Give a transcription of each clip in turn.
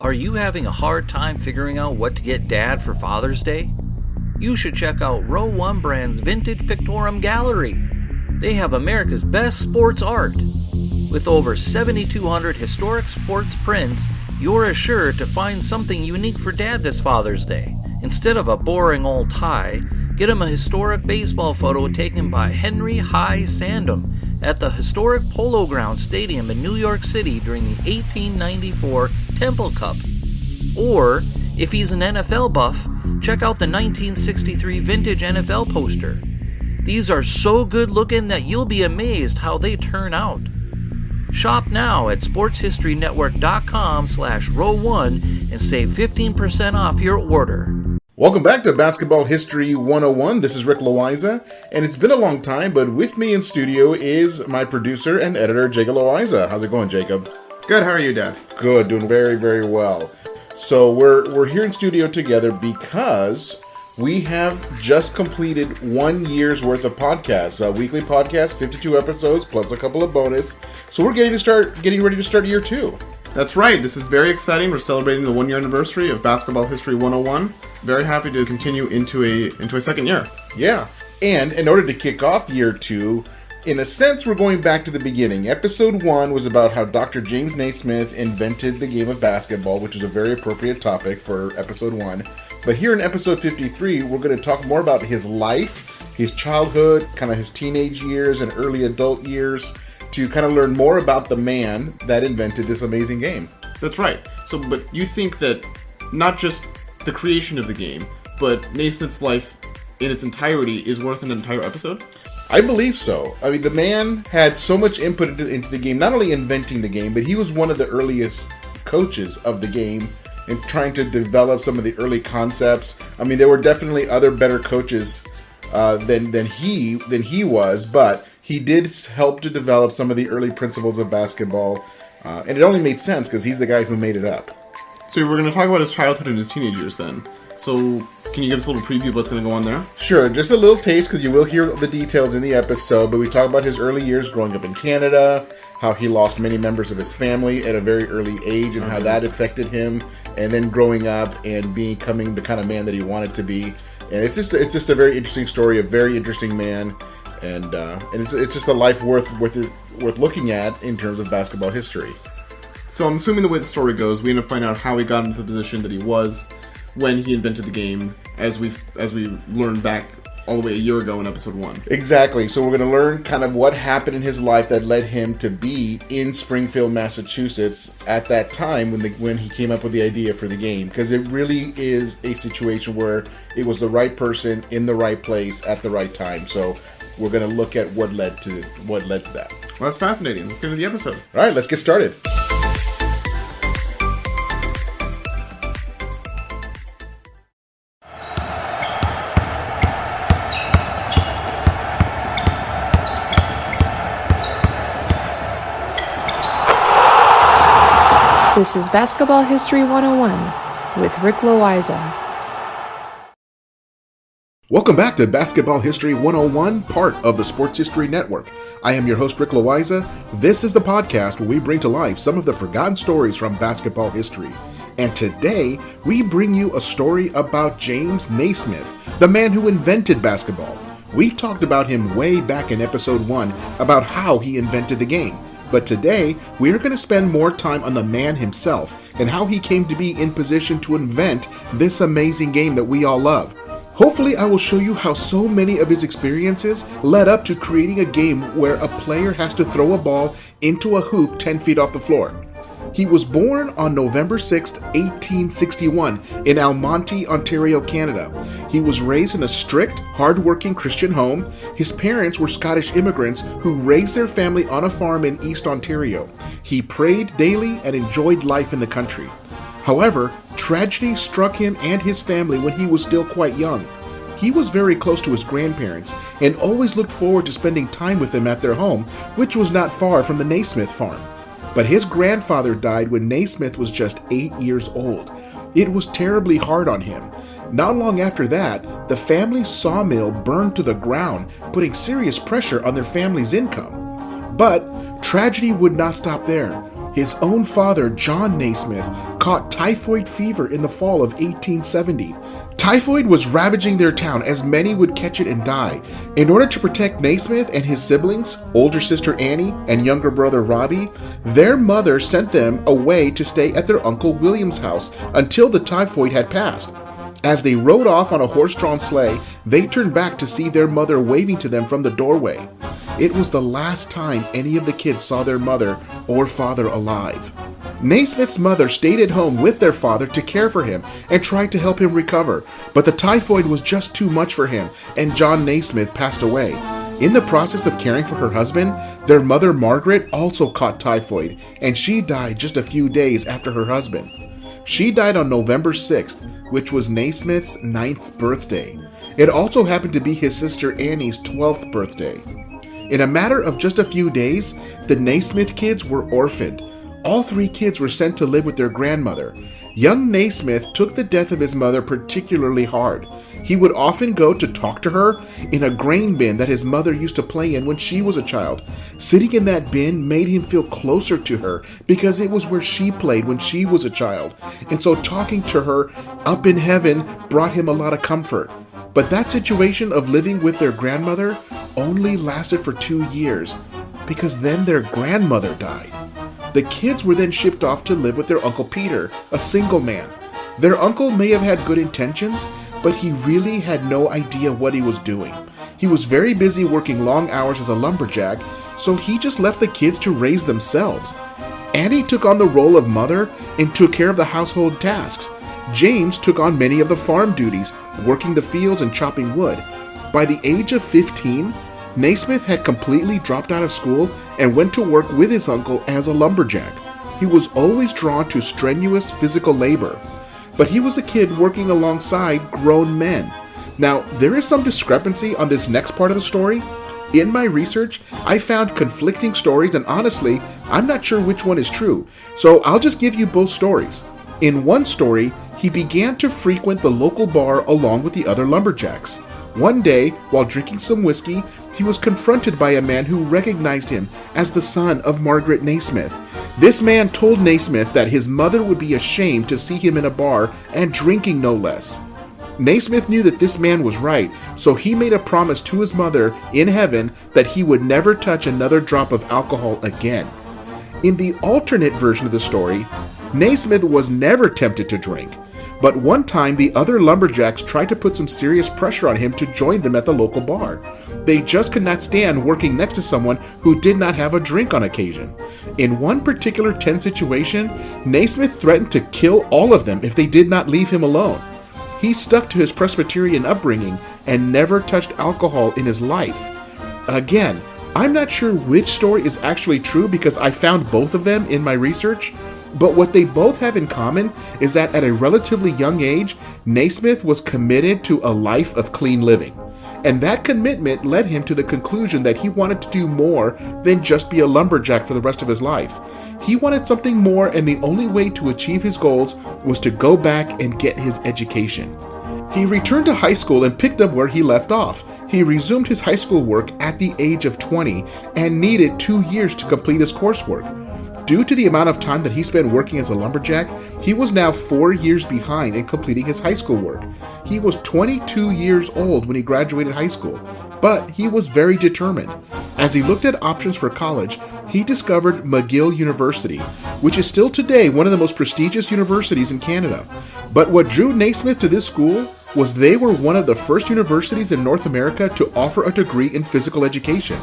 Are you having a hard time figuring out what to get Dad for Father's Day? You should check out Row 1 Brand's Vintage Pictorum Gallery. They have America's best sports art. With over 7,200 historic sports prints, you're assured to find something unique for Dad this Father's Day. Instead of a boring old tie, get him a historic baseball photo taken by Henry High Sandham at the historic Polo Grounds Stadium in New York City during the 1894 Temple Cup. Or, if he's an NFL buff, check out the 1963 vintage NFL poster. These are so good looking that you'll be amazed how they turn out. Shop now at sportshistorynetwork.com/row1 and save 15% off your order. Welcome back to Basketball History 101. This is Rick Loayza, and it's been a long time, but with me in studio is my producer and editor, Jacob Loayza. How's it going, Jacob? Good, how are you, Dad? Good, doing very, very well. So we're here in studio together because we have just completed 1 year's worth of podcasts, a weekly podcast, 52 episodes, plus a couple of bonus. So we're getting ready to start year 2. That's right. This is very exciting. We're celebrating the 1-year anniversary of Basketball History 101. Very happy to continue into a second year. Yeah. And in order to kick off year 2, in a sense, we're going back to the beginning. Episode 1 was about how Dr. James Naismith invented the game of basketball, which is a very appropriate topic for episode 1. But here in episode 53, we're going to talk more about his life, his childhood, kind of his teenage years and early adult years, to kind of learn more about the man that invented this amazing game. That's right. But you think that not just the creation of the game, but Naismith's life in its entirety is worth an entire episode? I believe so. I mean, the man had so much input into the game, not only inventing the game, but he was one of the earliest coaches of the game and trying to develop some of the early concepts. I mean, there were definitely other better coaches than he was, but he did help to develop some of the early principles of basketball, and it only made sense because he's the guy who made it up. So we're going to talk about his childhood and his teenage years then. So can you give us a little preview of what's going to go on there? Sure, just a little taste because you will hear the details in the episode, but we talk about his early years growing up in Canada, how he lost many members of his family at a very early age and how that affected him, and then growing up and becoming the kind of man that he wanted to be. And it's just a very interesting story, a very interesting man. And it's just a life worth looking at in terms of basketball history. So I'm assuming the way the story goes, we end up finding out how he got into the position that he was when he invented the game, as we learned back all the way a year ago in episode 1. Exactly. So we're going to learn kind of what happened in his life that led him to be in Springfield, Massachusetts at that time when he came up with the idea for the game, because it really is a situation where it was the right person in the right place at the right time. So we're going to look at what led to that. Well, that's fascinating. Let's get into the episode. All right, let's get started. This is Basketball History 101 with Rick Loayza. Welcome back to Basketball History 101, part of the Sports History Network. I am your host, Rick Loayza. This is the podcast where we bring to life some of the forgotten stories from basketball history. And today, we bring you a story about James Naismith, the man who invented basketball. We talked about him way back in episode 1 about how he invented the game. But today, we are going to spend more time on the man himself and how he came to be in position to invent this amazing game that we all love. Hopefully, I will show you how so many of his experiences led up to creating a game where a player has to throw a ball into a hoop 10 feet off the floor. He was born on November 6, 1861 in Almonte, Ontario, Canada. He was raised in a strict, hard-working Christian home. His parents were Scottish immigrants who raised their family on a farm in East Ontario. He prayed daily and enjoyed life in the country. However, tragedy struck him and his family when he was still quite young. He was very close to his grandparents and always looked forward to spending time with them at their home, which was not far from the Naismith farm. But his grandfather died when Naismith was just 8 years old. It was terribly hard on him. Not long after that, the family's sawmill burned to the ground, putting serious pressure on their family's income. But tragedy would not stop there. His own father, John Naismith, caught typhoid fever in the fall of 1870. Typhoid was ravaging their town as many would catch it and die. In order to protect Naismith and his siblings, older sister Annie and younger brother Robbie, their mother sent them away to stay at their Uncle William's house until the typhoid had passed. As they rode off on a horse-drawn sleigh, they turned back to see their mother waving to them from the doorway. It was the last time any of the kids saw their mother or father alive. Naismith's mother stayed at home with their father to care for him and tried to help him recover, but the typhoid was just too much for him, and John Naismith passed away. In the process of caring for her husband, their mother Margaret also caught typhoid, and she died just a few days after her husband. She died on November 6th, which was Naismith's 9th birthday. It also happened to be his sister Annie's 12th birthday. In a matter of just a few days, the Naismith kids were orphaned. All 3 kids were sent to live with their grandmother. Young Naismith took the death of his mother particularly hard. He would often go to talk to her in a grain bin that his mother used to play in when she was a child. Sitting in that bin made him feel closer to her because it was where she played when she was a child. And so talking to her up in heaven brought him a lot of comfort. But that situation of living with their grandmother only lasted for 2 years because then their grandmother died. The kids were then shipped off to live with their Uncle Peter, a single man. Their uncle may have had good intentions, but he really had no idea what he was doing. He was very busy working long hours as a lumberjack, so he just left the kids to raise themselves. Annie took on the role of mother and took care of the household tasks. James took on many of the farm duties, working the fields and chopping wood. By the age of 15, Naismith had completely dropped out of school and went to work with his uncle as a lumberjack. He was always drawn to strenuous physical labor, but he was a kid working alongside grown men. Now, there is some discrepancy on this next part of the story. In my research, I found conflicting stories, and honestly, I'm not sure which one is true, so I'll just give you both stories. In one story, he began to frequent the local bar along with the other lumberjacks. One day, while drinking some whiskey, he was confronted by a man who recognized him as the son of Margaret Naismith. This man told Naismith that his mother would be ashamed to see him in a bar and drinking no less. Naismith knew that this man was right, so he made a promise to his mother in heaven that he would never touch another drop of alcohol again. In the alternate version of the story, Naismith was never tempted to drink. But one time, the other lumberjacks tried to put some serious pressure on him to join them at the local bar. They just could not stand working next to someone who did not have a drink on occasion. In one particular tense situation, Naismith threatened to kill all of them if they did not leave him alone. He stuck to his Presbyterian upbringing and never touched alcohol in his life. Again, I'm not sure which story is actually true because I found both of them in my research. But what they both have in common is that at a relatively young age, Naismith was committed to a life of clean living. And that commitment led him to the conclusion that he wanted to do more than just be a lumberjack for the rest of his life. He wanted something more, and the only way to achieve his goals was to go back and get his education. He returned to high school and picked up where he left off. He resumed his high school work at the age of 20 and needed 2 years to complete his coursework. Due to the amount of time that he spent working as a lumberjack, he was now 4 years behind in completing his high school work. He was 22 years old when he graduated high school, but he was very determined. As he looked at options for college, he discovered McGill University, which is still today one of the most prestigious universities in Canada. But what drew Naismith to this school was they were one of the first universities in North America to offer a degree in physical education.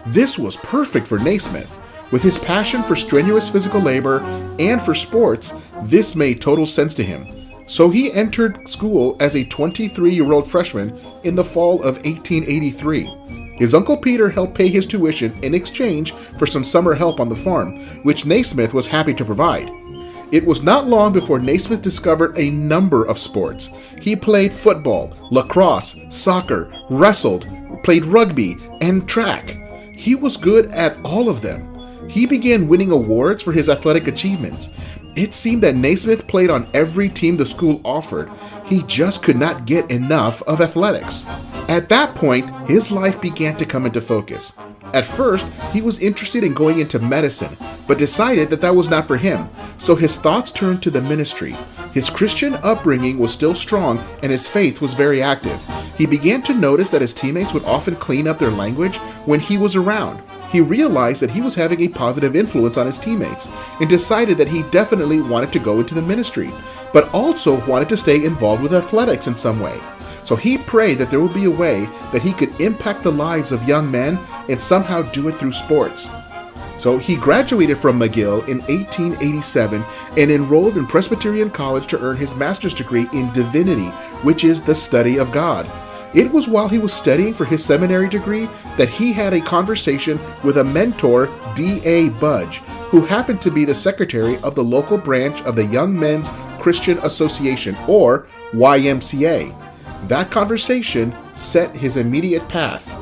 This was perfect for Naismith. With his passion for strenuous physical labor and for sports, this made total sense to him. So he entered school as a 23-year-old freshman in the fall of 1883. His Uncle Peter helped pay his tuition in exchange for some summer help on the farm, which Naismith was happy to provide. It was not long before Naismith discovered a number of sports. He played football, lacrosse, soccer, wrestled, played rugby, and track. He was good at all of them. He began winning awards for his athletic achievements. It seemed that Naismith played on every team the school offered. He just could not get enough of athletics. At that point, his life began to come into focus. At first, he was interested in going into medicine, but decided that that was not for him, so his thoughts turned to the ministry. His Christian upbringing was still strong, and his faith was very active. He began to notice that his teammates would often clean up their language when he was around. He realized that he was having a positive influence on his teammates, and decided that he definitely wanted to go into the ministry, but also wanted to stay involved with athletics in some way. So he prayed that there would be a way that he could impact the lives of young men and somehow do it through sports. So he graduated from McGill in 1887 and enrolled in Presbyterian College to earn his master's degree in divinity, which is the study of God. It was while he was studying for his seminary degree that he had a conversation with a mentor, D.A. Budge, who happened to be the secretary of the local branch of the Young Men's Christian Association, or YMCA. That conversation set his immediate path.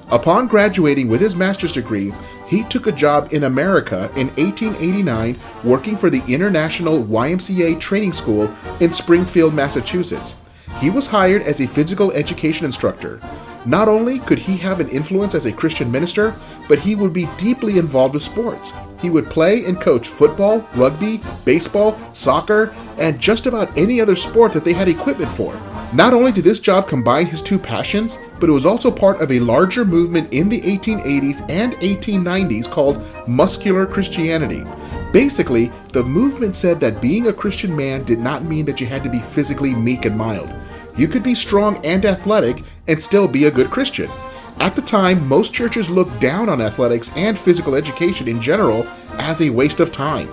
Upon graduating with his master's degree, he took a job in America in 1889 working for the International YMCA Training School in Springfield, Massachusetts. He was hired as a physical education instructor. Not only could he have an influence as a Christian minister, but he would be deeply involved with sports. He would play and coach football, rugby, baseball, soccer, and just about any other sport that they had equipment for. Not only did this job combine his two passions, but it was also part of a larger movement in the 1880s and 1890s called muscular Christianity. Basically, the movement said that being a Christian man did not mean that you had to be physically meek and mild. You could be strong and athletic and still be a good Christian. At the time, most churches looked down on athletics and physical education in general as a waste of time.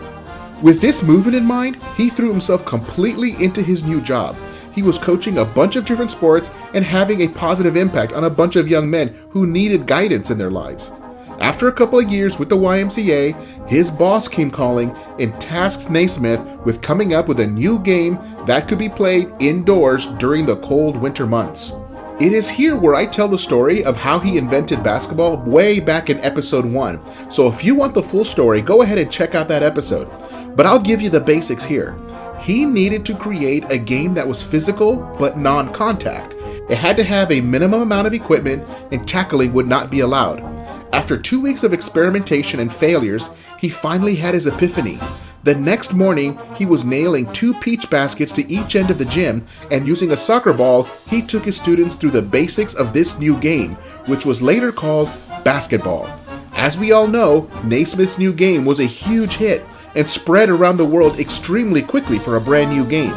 With this movement in mind, he threw himself completely into his new job. He was coaching a bunch of different sports and having a positive impact on a bunch of young men who needed guidance in their lives. After a couple of years with the YMCA, his boss came calling and tasked Naismith with coming up with a new game that could be played indoors during the cold winter months. It is here where I tell the story of how he invented basketball way back in episode 1. So if you want the full story, go ahead and check out that episode. But I'll give you the basics here. He needed to create a game that was physical but non-contact. It had to have a minimum amount of equipment, and tackling would not be allowed. After 2 weeks of experimentation and failures, he finally had his epiphany. The next morning, he was nailing 2 peach baskets to each end of the gym, and using a soccer ball, he took his students through the basics of this new game, which was later called basketball. As we all know, Naismith's new game was a huge hit and spread around the world extremely quickly for a brand new game.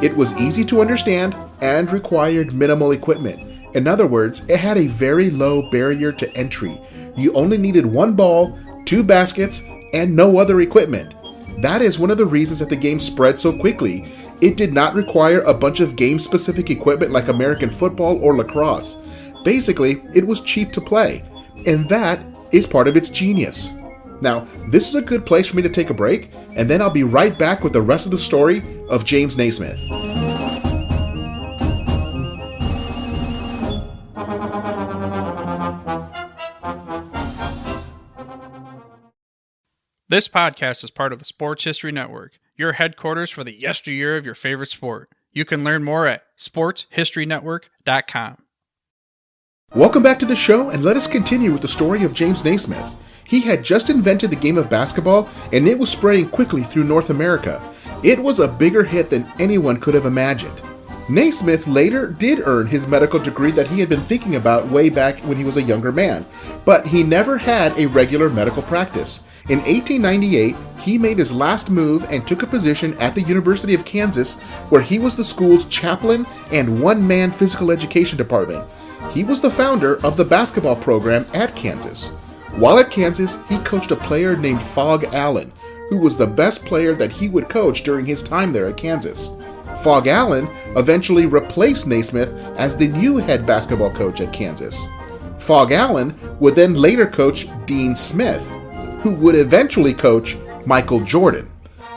It was easy to understand and required minimal equipment. In other words, it had a very low barrier to entry. You only needed 1 ball, 2 baskets, and no other equipment. That is one of the reasons that the game spread so quickly. It did not require a bunch of game-specific equipment like American football or lacrosse. Basically, it was cheap to play, and that is part of its genius. Now, this is a good place for me to take a break, and then I'll be right back with the rest of the story of James Naismith. This podcast is part of the Sports History Network, your headquarters for the yesteryear of your favorite sport. You can learn more at sportshistorynetwork.com. Welcome back to the show, and let us continue with the story of James Naismith. He had just invented the game of basketball, and it was spreading quickly through North America. It was a bigger hit than anyone could have imagined. Naismith later did earn his medical degree that he had been thinking about way back when he was a younger man, but he never had a regular medical practice. In 1898, he made his last move and took a position at the University of Kansas, where he was the school's chaplain and one-man physical education department. He was the founder of the basketball program at Kansas. While at Kansas, he coached a player named Phog Allen, who was the best player that he would coach during his time there at Kansas. Phog Allen eventually replaced Naismith as the new head basketball coach at Kansas. Phog Allen would then later coach Dean Smith, who would eventually coach Michael Jordan.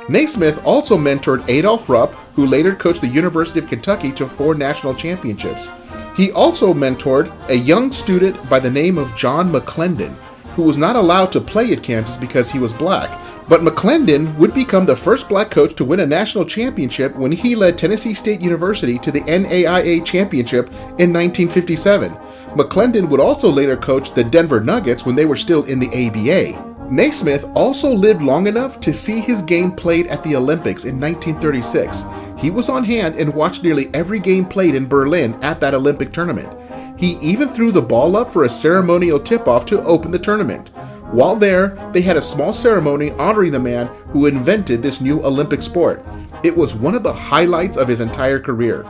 Naismith also mentored Adolph Rupp, who later coached the University of Kentucky to 4 national championships. He also mentored a young student by the name of John McClendon, who was not allowed to play at Kansas because he was black. But McClendon would become the first black coach to win a national championship when he led Tennessee State University to the NAIA championship in 1957. McClendon would also later coach the Denver Nuggets when they were still in the ABA. Naismith also lived long enough to see his game played at the Olympics in 1936. He was on hand and watched nearly every game played in Berlin at that Olympic tournament. He even threw the ball up for a ceremonial tip-off to open the tournament. While there, they had a small ceremony honoring the man who invented this new Olympic sport. It was one of the highlights of his entire career.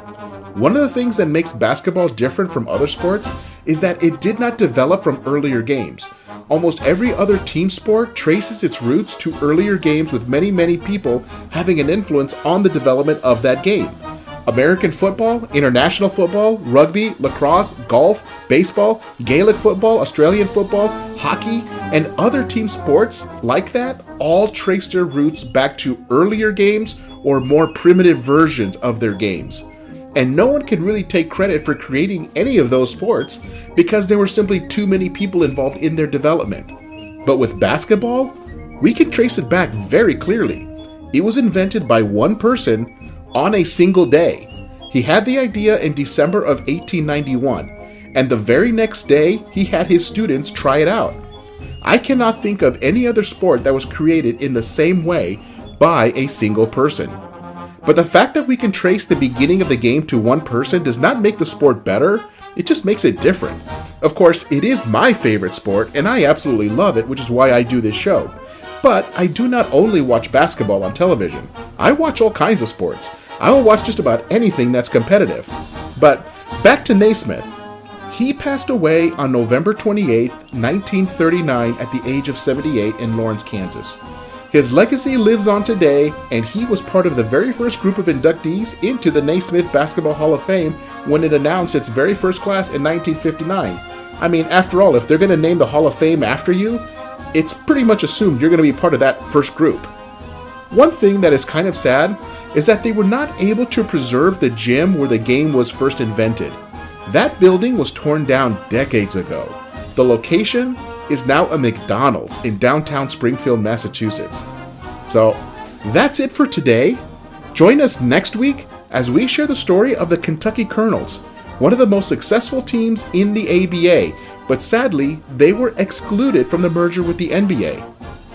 One of the things that makes basketball different from other sports is that it did not develop from earlier games. Almost every other team sport traces its roots to earlier games with many people having an influence on the development of that game. American football, international football, rugby, lacrosse, golf, baseball, Gaelic football, Australian football, hockey, and other team sports like that all trace their roots back to earlier games or more primitive versions of their games. And no one can really take credit for creating any of those sports because there were simply too many people involved in their development. But with basketball, we can trace it back very clearly. It was invented by one person on a single day. He had the idea in December of 1891, and the very next day he had his students try it out. I cannot think of any other sport that was created in the same way by a single person. But the fact that we can trace the beginning of the game to one person does not make the sport better, it just makes it different. Of course, it is my favorite sport, and I absolutely love it, which is why I do this show. But I do not only watch basketball on television. I watch all kinds of sports. I will watch just about anything that's competitive. But back to Naismith. He passed away on November 28, 1939 at the age of 78 in Lawrence, Kansas. His legacy lives on today, and he was part of the very first group of inductees into the Naismith Basketball Hall of Fame when it announced its very first class in 1959. I mean, after all, if they're going to name the Hall of Fame after you, it's pretty much assumed you're going to be part of that first group. One thing that is kind of sad is that they were not able to preserve the gym where the game was first invented. That building was torn down decades ago. The location is now a McDonald's in downtown Springfield, Massachusetts. So that's it for today. Join us next week as we share the story of the Kentucky Colonels, one of the most successful teams in the ABA, but sadly, they were excluded from the merger with the NBA.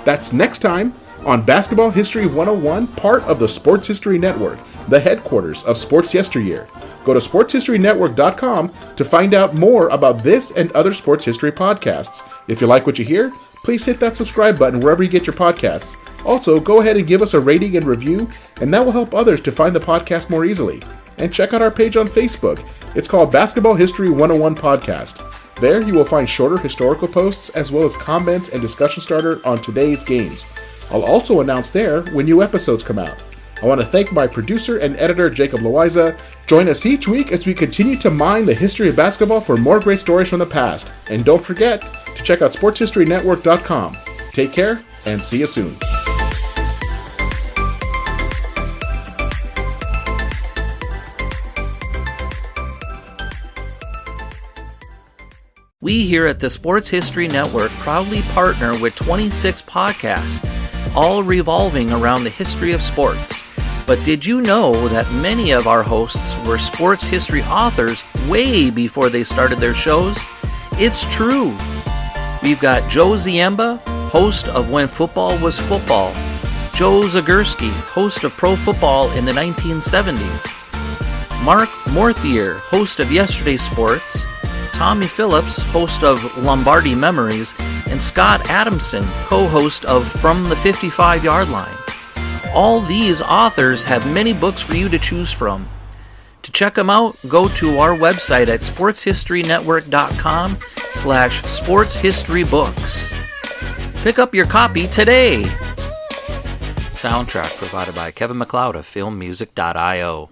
That's next time on Basketball History 101, part of the Sports History Network, the headquarters of Sports Yesteryear. Go to sportshistorynetwork.com to find out more about this and other sports history podcasts. If you like what you hear, please hit that subscribe button wherever you get your podcasts. Also, go ahead and give us a rating and review, and that will help others to find the podcast more easily. And check out our page on Facebook. It's called Basketball History 101 Podcast. There you will find shorter historical posts as well as comments and discussion starter on today's games. I'll also announce there when new episodes come out. I want to thank my producer and editor, Jacob Loayza. Join us each week as we continue to mine the history of basketball for more great stories from the past. And don't forget to check out sportshistorynetwork.com. Take care, and see you soon. We here at the Sports History Network proudly partner with 26 podcasts, all revolving around the history of sports. But did you know that many of our hosts were sports history authors way before they started their shows? It's true. We've got Joe Ziemba, host of When Football Was Football, Joe Zagurski, host of Pro Football in the 1970s, Mark Morthier, host of Yesterday's Sports, Tommy Phillips, host of Lombardi Memories, and Scott Adamson, co-host of From the 55-Yard Line. All these authors have many books for you to choose from. To check them out, go to our website at sportshistorynetwork.com/sportshistorybooks. Pick up your copy today. Soundtrack provided by Kevin MacLeod of filmmusic.io.